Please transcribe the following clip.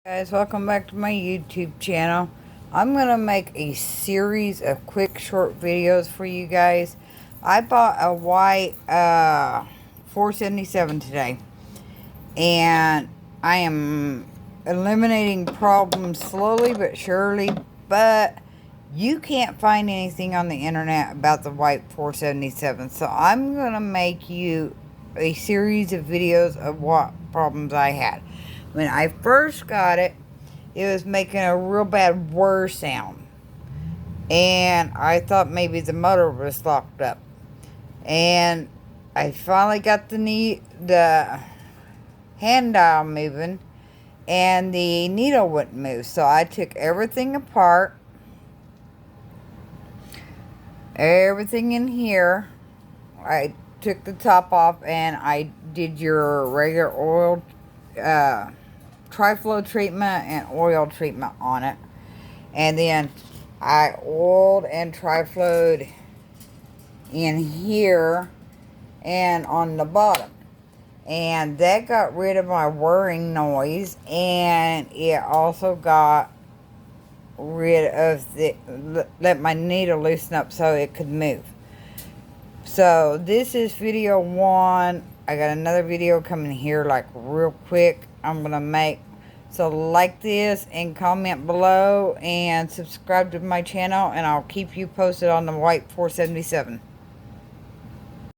Guys, welcome back to my YouTube channel. I'm gonna make a series of quick short videos for you guys. I bought a white 477 today, and I am eliminating problems slowly but surely, but you can't find anything on the internet about the white 477, so I'm gonna make you a series of videos of what problems I had. When I first got it, it was making a real bad whir sound. And I thought maybe the motor was locked up. And I finally got the hand dial moving, and the needle wouldn't move. So I took everything apart, everything in here. I took the top off, and I did your regular oil tri-flow treatment and oil treatment on it, and then I oiled and tri-flowed in here and on the bottom, and that got rid of my whirring noise, and it also got rid of let my needle loosen up so it could move. So this is video one. I got another video coming here like real quick I'm gonna make. So like this and comment below and subscribe to my channel, and I'll keep you posted on the white 477.